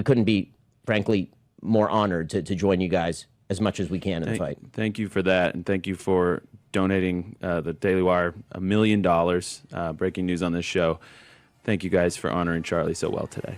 couldn't be, frankly, more honored to join you guys as much as we can in the fight. Thank you for that, and thank you for donating the Daily Wire $1 million. Breaking news on this show. Thank you guys for honoring Charlie so well today.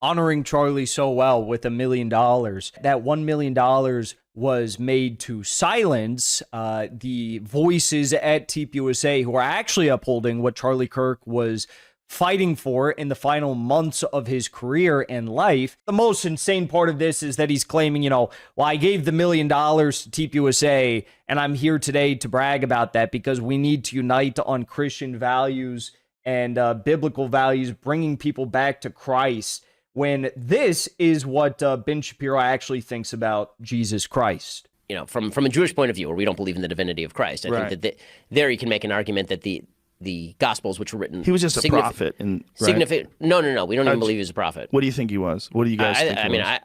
Honoring Charlie so well with $1 million. That $1 million was made to silence the voices at TPUSA who are actually upholding what Charlie Kirk was fighting for in the final months of his career and life. The most insane part of this is that he's claiming, well, I gave the $1 million to TPUSA, and I'm here today to brag about that because we need to unite on Christian values and biblical values, bringing people back to Christ, when this is what Ben Shapiro actually thinks about Jesus Christ. From a Jewish point of view, where we don't believe in the divinity of Christ, I think that there you can make an argument that the Gospels, which were written, he was just a prophet. Significant? No. We don't even believe he was a prophet. What do you think he was? What do you guys think?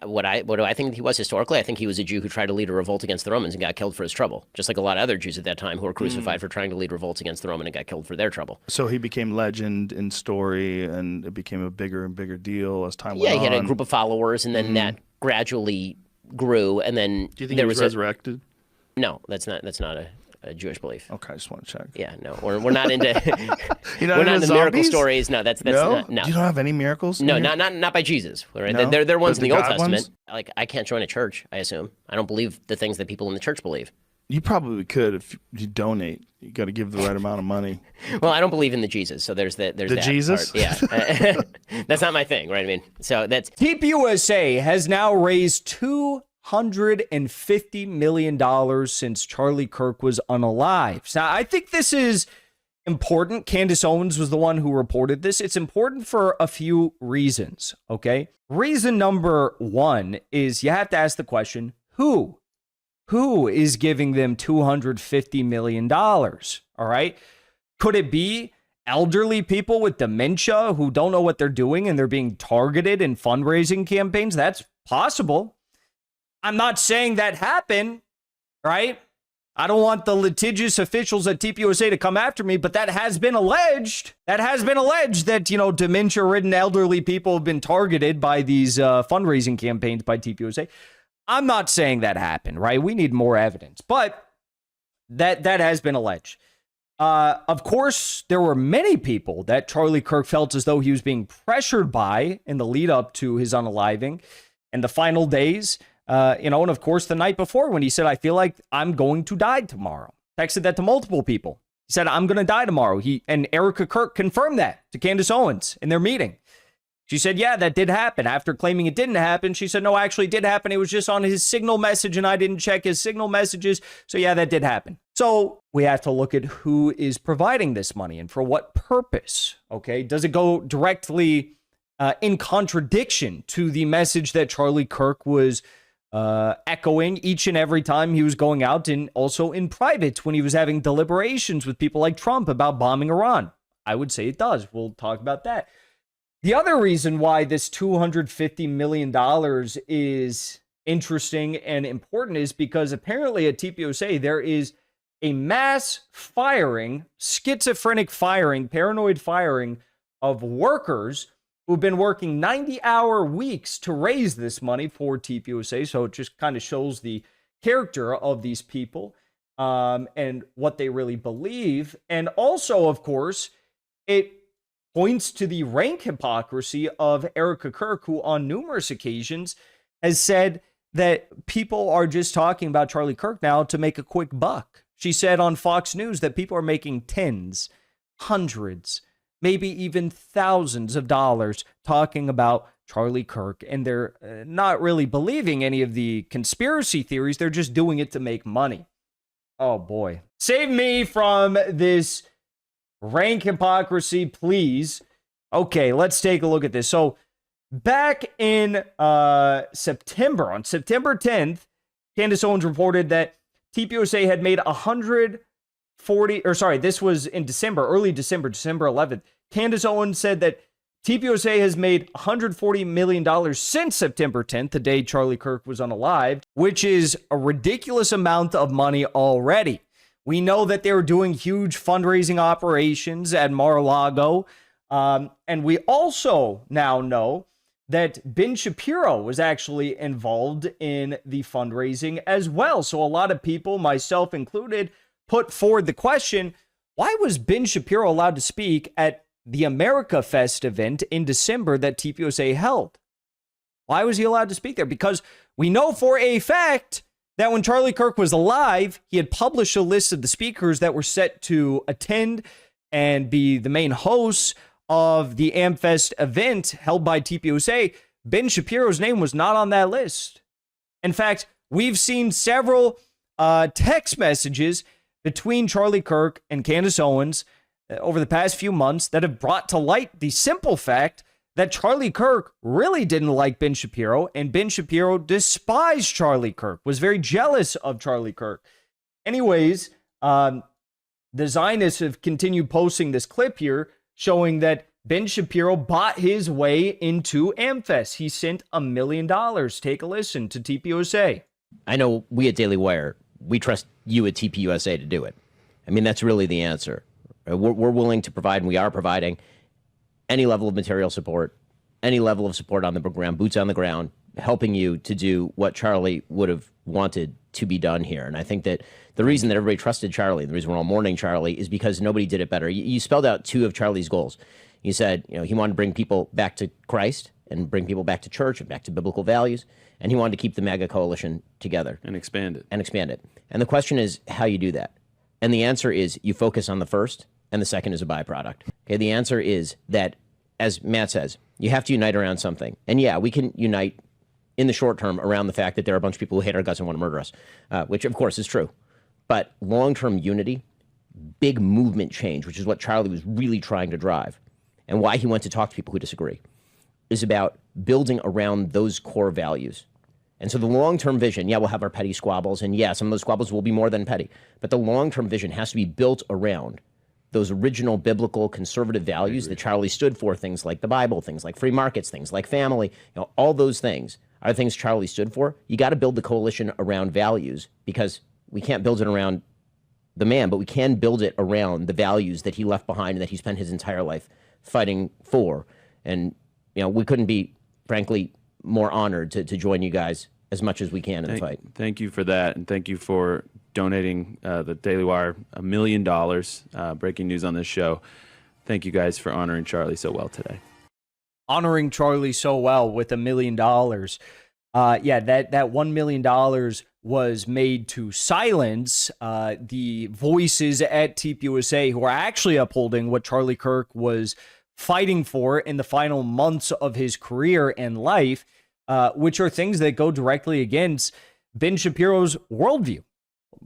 What do I think he was historically? I think he was a Jew who tried to lead a revolt against the Romans and got killed for his trouble, just like a lot of other Jews at that time who were crucified for trying to lead revolts against the Roman and got killed for their trouble. So he became legend in story, and it became a bigger and bigger deal as time went on. Yeah, he had a group of followers, and then that gradually grew, and then do you think he was resurrected? No, that's not a Jewish belief. Okay, I just want to check. Yeah, no, we're not into we're not into miracle stories. No, that's no? No. You don't have any miracles? No, not by Jesus. Right? No? They're ones in the Old Testament. Ones? Like, I can't join a church, I assume. I don't believe the things that people in the church believe. You probably could if you donate. You got to give the right amount of money. Well, I don't believe in the Jesus, so there's that Jesus part. Yeah. That's not my thing, right? I mean, so that's TPUSA has now raised $250 million since Charlie Kirk was unalived. Now, I think this is important. Candace Owens was the one who reported this. It's important for a few reasons, okay? Reason number one is you have to ask the question, who? Who is giving them $250 million, all right? Could it be elderly people with dementia who don't know what they're doing and they're being targeted in fundraising campaigns? That's possible. I'm not saying that happened, right? I don't want the litigious officials at TPUSA to come after me, but that has been alleged. That has been alleged that, dementia-ridden elderly people have been targeted by these fundraising campaigns by TPUSA. I'm not saying that happened, right? We need more evidence, but that has been alleged. Of course, there were many people that Charlie Kirk felt as though he was being pressured by in the lead up to his unaliving and the final days. And of course, the night before when he said, I feel like I'm going to die tomorrow. Texted that to multiple people. He said, I'm going to die tomorrow. And Erika Kirk confirmed that to Candace Owens in their meeting. She said, yeah, that did happen. After claiming it didn't happen, she said, no, actually it did happen. It was just on his signal message and I didn't check his signal messages. So yeah, that did happen. So we have to look at who is providing this money and for what purpose. Okay. Does it go directly in contradiction to the message that Charlie Kirk was echoing each and every time he was going out, and also in private when he was having deliberations with people like Trump about bombing Iran? I would say it does. We'll talk about that. The other reason why this $250 million is interesting and important is because apparently at TPUSA there is a mass firing, schizophrenic firing, paranoid firing of workers who've been working 90-hour weeks to raise this money for TPUSA. So it just kind of shows the character of these people and what they really believe. And also, of course, it points to the rank hypocrisy of Erika Kirk, who on numerous occasions has said that people are just talking about Charlie Kirk now to make a quick buck. She said on Fox News that people are making tens, hundreds, maybe even thousands of dollars talking about Charlie Kirk, and they're not really believing any of the conspiracy theories. They're just doing it to make money. Oh boy. Save me from this rank hypocrisy, please. Okay, let's take a look at this. So back in September, on September 10th, Candace Owens reported that TPUSA had made this was in December, early December, December 11th. Candace Owens said that TPUSA has made $140 million since September 10th, the day Charlie Kirk was unalived, which is a ridiculous amount of money already. We know that they were doing huge fundraising operations at Mar-a-Lago. And we also now know that Ben Shapiro was actually involved in the fundraising as well. So a lot of people, myself included, put forward the question, why was Ben Shapiro allowed to speak at the America Fest event in December that TPUSA held? Why was he allowed to speak there? Because we know for a fact that when Charlie Kirk was alive, he had published a list of the speakers that were set to attend and be the main hosts of the AmFest event held by TPUSA. Ben Shapiro's name was not on that list. In fact, we've seen several text messages between Charlie Kirk and Candace Owens over the past few months that have brought to light the simple fact that Charlie Kirk really didn't like Ben Shapiro, and Ben Shapiro despised Charlie Kirk, was very jealous of Charlie Kirk. Anyways, the Zionists have continued posting this clip here showing that Ben Shapiro bought his way into AmFest. He sent $1 million. Take a listen to TPUSA. I know we at Daily Wire, we trust you at TPUSA to do it. I mean, that's really the answer. We're willing to provide, and we are providing, any level of material support, any level of support on the ground, boots on the ground, helping you to do what Charlie would have wanted to be done here. And I think that the reason that everybody trusted Charlie, the reason we're all mourning Charlie, is because nobody did it better. You spelled out two of Charlie's goals. You said, he wanted to bring people back to Christ and bring people back to church and back to biblical values. And he wanted to keep the MAGA coalition together. And expand it. And the question is how you do that. And the answer is you focus on the first, and the second is a byproduct. Okay, the answer is that, as Matt says, you have to unite around something. And yeah, we can unite in the short term around the fact that there are a bunch of people who hate our guts and want to murder us, which of course is true. But long-term unity, big movement change, which is what Charlie was really trying to drive, and why he went to talk to people who disagree, is about building around those core values. And so the long-term vision, yeah, we'll have our petty squabbles, and yeah, some of those squabbles will be more than petty, but the long-term vision has to be built around those original biblical conservative values that Charlie stood for, things like the Bible, things like free markets, things like family, all those things are things Charlie stood for. You got to build the coalition around values, because we can't build it around the man, but we can build it around the values that he left behind and that he spent his entire life fighting for. And, we couldn't be, frankly, more honored to join you guys as much as we can in the fight. Thank you for that, and thank you for donating the Daily Wire $1 million. Breaking news on this show. Thank you guys for honoring Charlie so well today. Honoring Charlie so well with $1 million. Yeah, that $1 million was made to silence the voices at TPUSA who are actually upholding what Charlie Kirk was fighting for in the final months of his career and life, which are things that go directly against Ben Shapiro's worldview.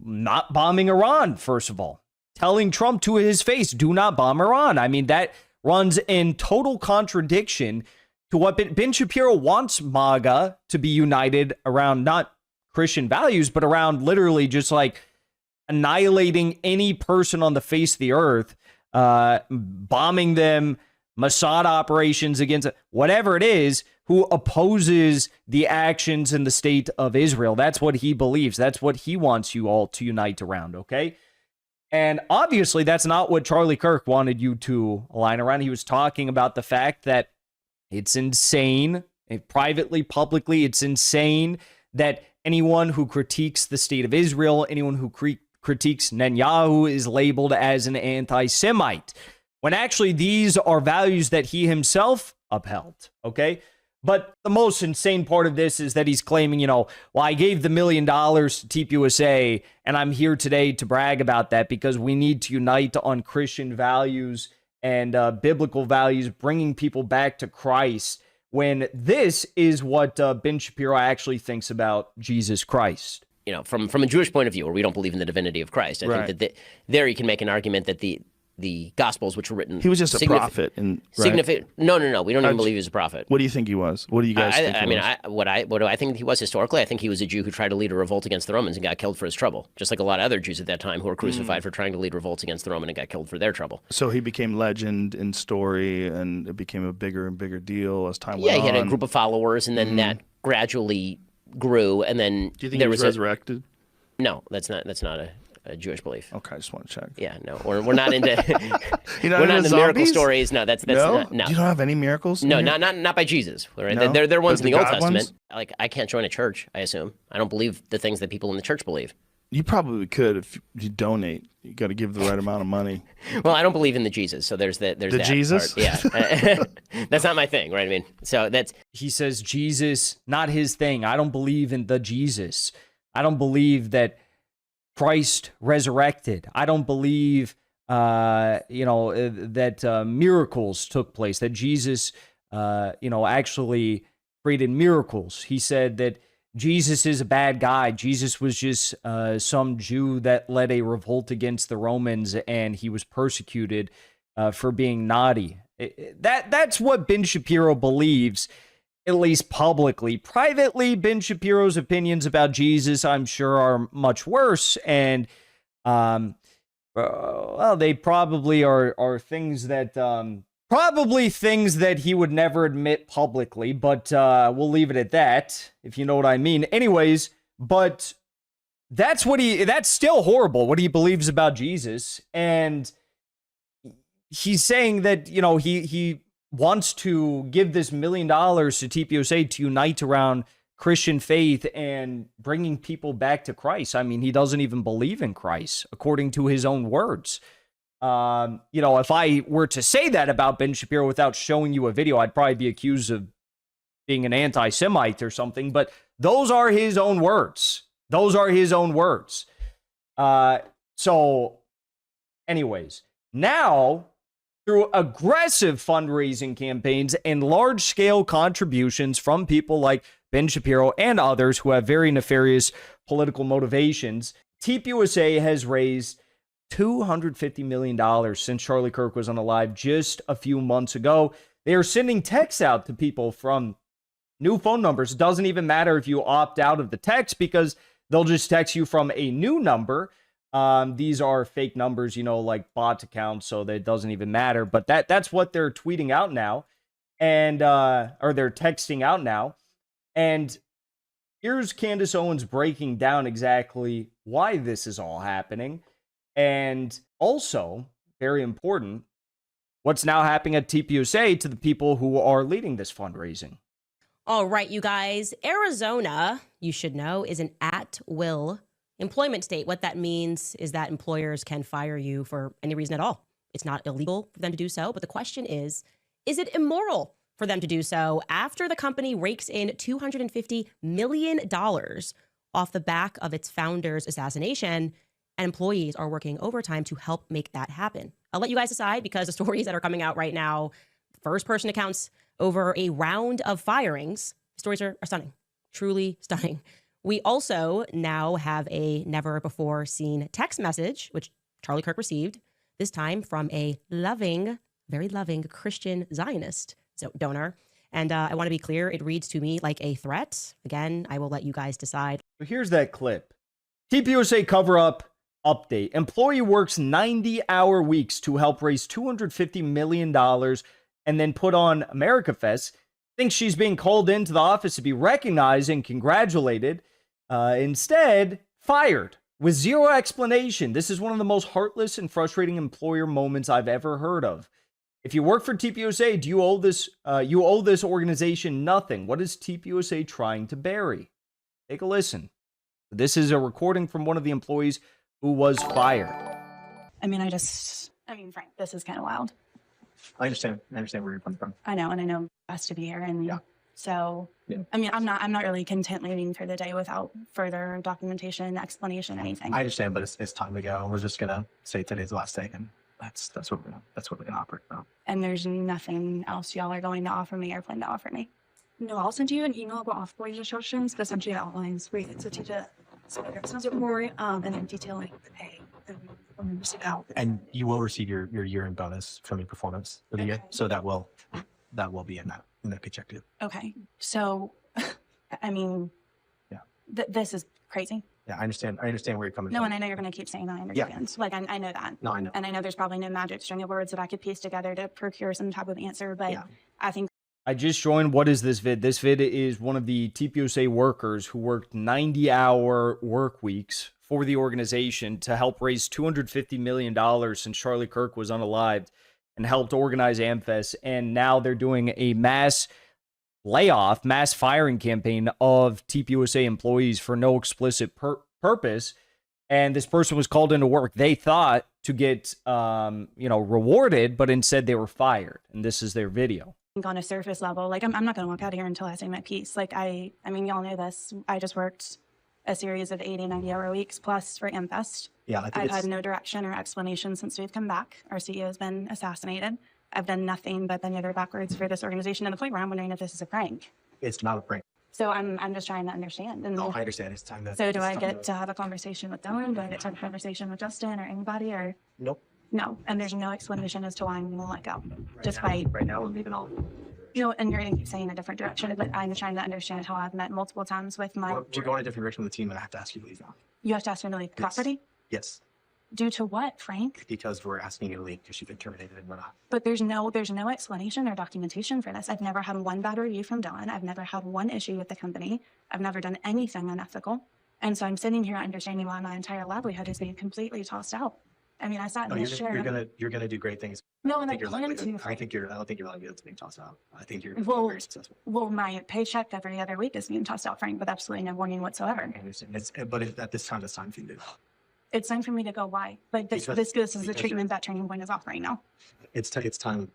Not bombing Iran, first of all. Telling Trump to his face, do not bomb Iran. I mean, that runs in total contradiction to what Ben Shapiro wants MAGA to be united around, not Christian values, but around literally just like annihilating any person on the face of the earth, bombing them, Mossad operations against whatever it is, who opposes the actions in the state of Israel. That's what he believes. That's what he wants you all to unite around, okay? And obviously, that's not what Charlie Kirk wanted you to align around. He was talking about the fact that it's insane, privately, publicly, it's insane that anyone who critiques the state of Israel, anyone who critiques Netanyahu is labeled as an anti-Semite, when actually these are values that he himself upheld, okay? But the most insane part of this is that he's claiming, well, I gave the $1 million to TPUSA, and I'm here today to brag about that because we need to unite on Christian values and biblical values, bringing people back to Christ, when this is what Ben Shapiro actually thinks about Jesus Christ. From a Jewish point of view, where we don't believe in the divinity of Christ, I think that there you can make an argument that the Gospels, which were written, he was just a prophet, and significant. No, we don't even believe he was a prophet. What do you think he was? What do you guys think? What do I think he was historically? I think he was a Jew who tried to lead a revolt against the Romans and got killed for his trouble, just like a lot of other Jews at that time who were crucified for trying to lead revolts against the Roman and got killed for their trouble. So he became legend in story, and it became a bigger and bigger deal as time went on. Yeah, he had a group of followers, and then that gradually grew, and then do you think he was resurrected? No, that's not a. Jewish belief. Okay, I just want to check. Yeah, no, we're not into You're not we're not into into miracle zombies? stories. No, that's No? not, no. You don't have any miracles? No, in here? not by Jesus. Right? No? They're ones But in the the Old God Testament. ones? Like I can't join a church. I assume I don't believe the things that people in the church believe. You probably could if you donate. You got to give the right amount of money. Well, I don't believe in the Jesus, so there's that Jesus? part. Yeah, that's not my thing, right? I mean, so that's He says Jesus, not his thing. I don't believe in the Jesus. I don't believe that Christ resurrected. I don't believe, that miracles took place, that Jesus, actually created miracles. He said that Jesus is a bad guy. Jesus was just some Jew that led a revolt against the Romans, and he was persecuted for being naughty. That's what Ben Shapiro believes, at least publicly. Privately, Ben Shapiro's opinions about Jesus, I'm sure, are much worse, and they probably are things that probably things that he would never admit publicly, but we'll leave it at that, if you know what I mean. Anyways, but that's still horrible, what he believes about Jesus. And he's saying that, he wants to give this $1 million to TPUSA to unite around Christian faith and bringing people back to Christ. I mean, he doesn't even believe in Christ, according to his own words. If I were to say that about Ben Shapiro without showing you a video, I'd probably be accused of being an anti-Semite or something, but those are his own words. So anyways, now through aggressive fundraising campaigns and large-scale contributions from people like Ben Shapiro and others who have very nefarious political motivations, TPUSA has raised $250 million since Charlie Kirk was unalive just a few months ago. They are sending texts out to people from new phone numbers. It doesn't even matter if you opt out of the text because they'll just text you from a new number. These are fake numbers, like bot accounts, so that it doesn't even matter. But that's what they're tweeting out now, and or they're texting out now. And here's Candace Owens breaking down exactly why this is all happening. And also, very important, what's now happening at TPUSA to the people who are leading this fundraising. All right, you guys. Arizona, you should know, is an at-will employment state. What that means is that employers can fire you for any reason at all. It's not illegal for them to do so, but the question is it immoral for them to do so after the company rakes in $250 million off the back of its founder's assassination? And employees are working overtime to help make that happen. I'll let you guys decide because the stories that are coming out right now, first-person accounts over a round of firings, stories are stunning, truly stunning. We also now have a never-before-seen text message, which Charlie Kirk received, this time from a loving, very loving Christian Zionist donor. And I want to be clear, it reads to me like a threat. Again, I will let you guys decide. So here's that clip. TPUSA cover-up update. Employee works 90-hour weeks to help raise $250 million and then put on America Fest. Thinks she's being called into the office to be recognized and congratulated. Instead, fired with zero explanation. This is one of the most heartless and frustrating employer moments I've ever heard of. If you work for TPUSA, do you owe this organization nothing? What is TPUSA trying to bury? Take a listen. This is a recording from one of the employees who was fired. Frank, this is kind of wild. I understand where you're coming from. I know, and I know best to be here. And Yeah. so, Yeah. I'm not really content leaving for the day without further documentation, explanation, anything. I understand, but it's time to go. We're just gonna say today's the last day, and that's what we're gonna operate from. And there's nothing else y'all are going to offer me or plan to offer me. No, I'll send you an email about off-boarding instructions that essentially outlines where you get to teach it. So there's a bit more, and then detailing the pay and receive out. And you will receive your year-end bonus from your performance for the year, Okay. so that will be in that paycheck too. Okay, so, Yeah. This is crazy. Yeah, I understand where you're coming No, from. and I know you're going to keep saying that. I Yeah. understand. Like, I know that. No, I know. And I know there's probably no magic string of words that I could piece together to procure some type of answer, but Yeah. I think I just joined. What is this vid? This vid is one of the TPUSA workers who worked 90-hour work weeks for the organization to help raise $250 million since Charlie Kirk was unalived and helped organize AmFest. And now they're doing a mass layoff, mass firing campaign of TPUSA employees for no explicit purpose. And this person was called into work, they thought, to get, rewarded, but instead they were fired. And this is their video. On a surface level, like I'm not going to walk out of here until I say my piece. Like I mean, y'all know this. I just worked a series of 80, 90-hour weeks plus for AmFest. Yeah, I've had no direction or explanation since we've come back. Our CEO has been assassinated. I've done nothing but bend over backwards for this organization to the point where I'm wondering if this is a prank. it's not a prank. So I'm just trying to understand. And No, I understand. It's time to. so do it's I time get to have a conversation with Dylan? Do I get to have a conversation with Justin or anybody? Or Nope. no? And there's no explanation as to why I'm going to let go. Right Despite now, right now, we're leaving all. and you're going to keep saying a different direction. But I'm trying to understand how I've met multiple times with my. We're going a different direction with the team, and I have to ask you to leave now. You have to ask me to leave the property. Yes, Due to what, Frank? because we're asking you to leave because you've been terminated and we're not. But there's no explanation or documentation for this. I've never had one bad review from Dylan. I've never had one issue with the company. I've never done anything unethical. And so I'm sitting here understanding why my entire livelihood is being completely tossed out. I mean, I sat No, in this chair. you're gonna do great things. No, and I think your plan livelihood- to. I don't think your livelihood's being tossed out. I think you're Well- very successful. Well, my paycheck every other week is being tossed out, Frank, with absolutely no warning whatsoever. I understand. But at this time, it's time for you to. It's time for me to go. Why? Like this Because- is the because treatment that Turning Point is offering now. It's time.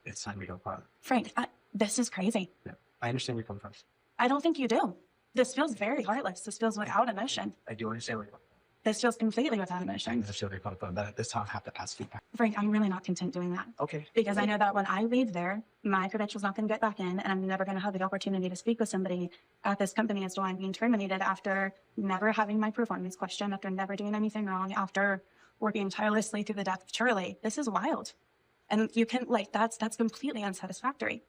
It's time to go farther. Frank, this is crazy. Yeah. I understand where you're coming from. I don't think you do. This feels very heartless. This feels without emotion. I do understand where you're coming This feels completely without from. I emotion. understand where you're coming from. But at this time, I have to ask you. Frank, I'm really not content doing that. Okay. Because I know that when I leave there, my credential's not going to get back in, and I'm never going to have the opportunity to speak with somebody at this company as to why I'm being terminated after never having my performance questioned, after never doing anything wrong, after working tirelessly through the death of Charlie. This is wild. And you can, that's completely unsatisfactory.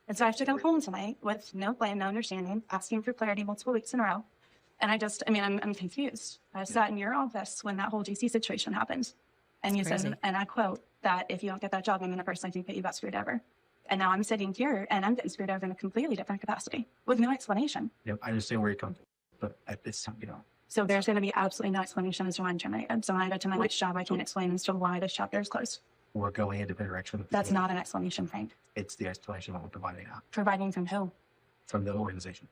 And so I have to come home tonight with no plan, no understanding, asking for clarity multiple weeks in a row. And I'm confused. I sat in your office when that whole GC situation happened. And you crazy. said, and I quote, that if you don't get that job, I'm going to personally think that you got screwed over. And now I'm sitting here and I'm getting screwed over in a completely different capacity with no explanation. Yep. I understand where you're coming from. But at this time, So there's going to be absolutely no explanation as to why I'm terminated. So when I go to my next job, I can't explain as to why this chapter is closed. we're going in a different direction. That's not an explanation, Frank. It's the explanation that we're providing now Providing from who? from the organization.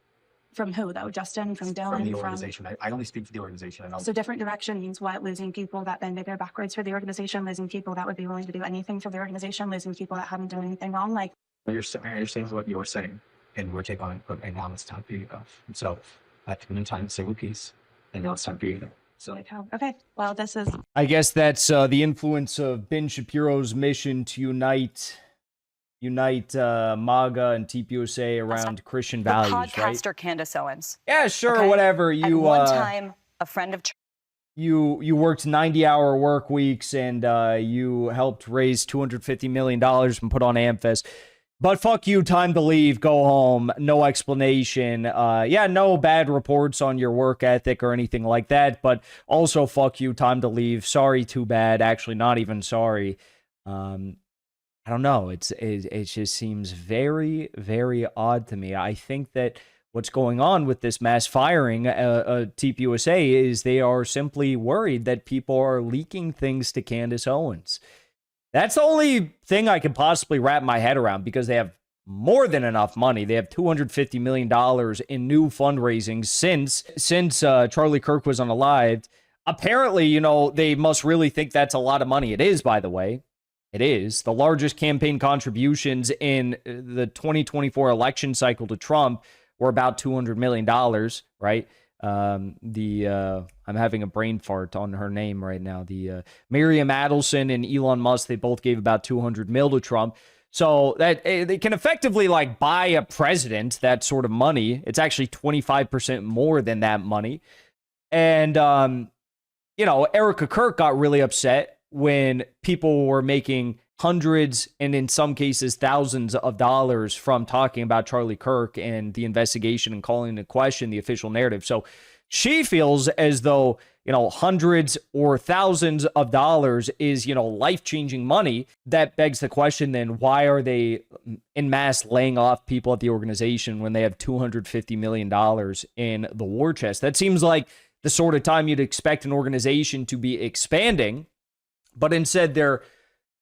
From who, though? Justin? From Dylan? From the organization. I only speak for the organization. And So different direction means what? Losing people that bend over backwards for the organization, losing people that would be willing to do anything for the organization, losing people that haven't done anything wrong. Like, I understand what you're saying, and we're taking on it. But now it's time for you to go. And so I've given time to say one piece, and now it's time for you to go. So like how? Okay, well, this is I guess that's the influence of Ben Shapiro's mission to unite MAGA and TPUSA around Christian values, right? Podcaster Candace Owens. Yeah, sure, Okay? whatever. At You one time, a friend of you worked 90-hour work weeks and you helped raise $250 million and put on AmFest. But fuck you, time to leave, go home, no explanation. No bad reports on your work ethic or anything like that, but also fuck you, time to leave. Sorry, too bad. Actually, not even sorry. I don't know. It just seems very, very odd to me. I think that what's going on with this mass firing TPUSA is they are simply worried that people are leaking things to Candace Owens. That's the only thing I can possibly wrap my head around because they have more than enough money. They have $250 million in new fundraising since Charlie Kirk was unalived. Apparently, they must really think that's a lot of money. It is, by the way. It is. The largest campaign contributions in the 2024 election cycle to Trump were about $200 million, right? I'm having a brain fart on her name right now. The Miriam Adelson and Elon Musk, they both gave about 200 mil to Trump. So that they can effectively buy a president, that sort of money. It's actually 25% more than that money. And, Erika Kirk got really upset when people were making hundreds and in some cases thousands of dollars from talking about Charlie Kirk and the investigation and calling into question the official narrative. So she feels as though, hundreds or thousands of dollars is, life-changing money. That begs the question then, why are they en masse laying off people at the organization when they have $250 million in the war chest? That seems like the sort of time you'd expect an organization to be expanding, but instead they're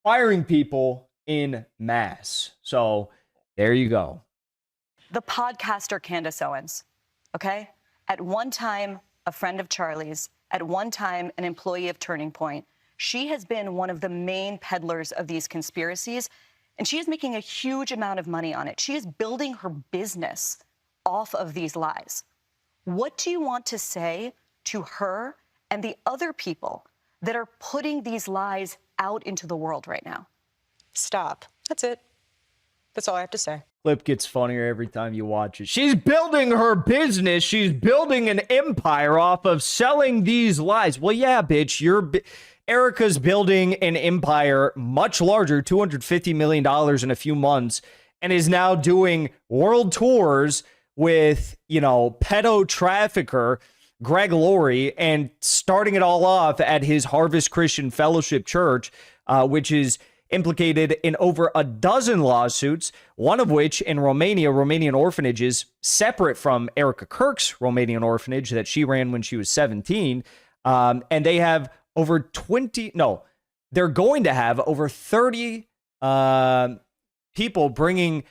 firing people in mass. So there you go. The podcaster Candace Owens, okay? At one time, a friend of Charlie's, at one time, an employee of Turning Point. She has been one of the main peddlers of these conspiracies, and she is making a huge amount of money on it. She is building her business off of these lies. What do you want to say to her and the other people that are putting these lies out into the world right now? Stop. That's it. That's all I have to say. Clip gets funnier every time you watch it. She's building her business. She's building an empire off of selling these lies. Well, yeah, bitch, Erika's building an empire much larger, $250 million in a few months, and is now doing world tours with, pedo trafficker Greg Laurie, and starting it all off at his Harvest Christian Fellowship Church, which is implicated in over a dozen lawsuits, one of which in Romania, Romanian orphanages, separate from Erika Kirk's Romanian orphanage that she ran when she was 17. And they have over they're going to have over 30 people bringing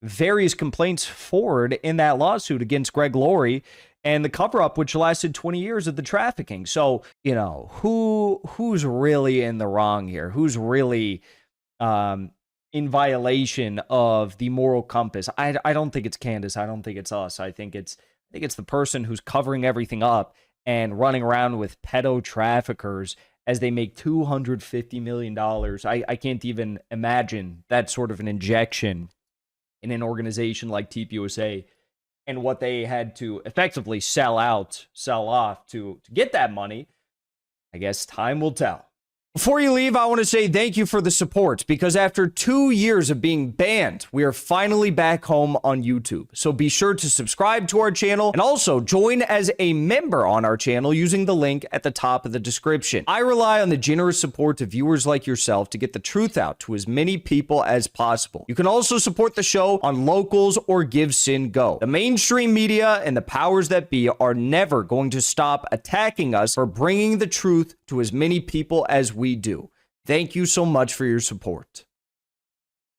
various complaints forward in that lawsuit against Greg Laurie and the cover-up, which lasted 20 years of the trafficking. So, who's really in the wrong here? Who's really in violation of the moral compass? I don't think it's Candace. I don't think it's us. I think it's the person who's covering everything up and running around with pedo traffickers as they make $250 million. I can't even imagine that sort of an injection in an organization like TPUSA and what they had to effectively sell off to get that money. I guess time will tell. Before you leave, I want to say thank you for the support, because after 2 years of being banned, we are finally back home on YouTube. So be sure to subscribe to our channel and also join as a member on our channel using the link at the top of the description. I rely on the generous support of viewers like yourself to get the truth out to as many people as possible. You can also support the show on Locals or Give Sin Go. The mainstream media and the powers that be are never going to stop attacking us for bringing the truth to as many people as we do. Thank you so much for your support.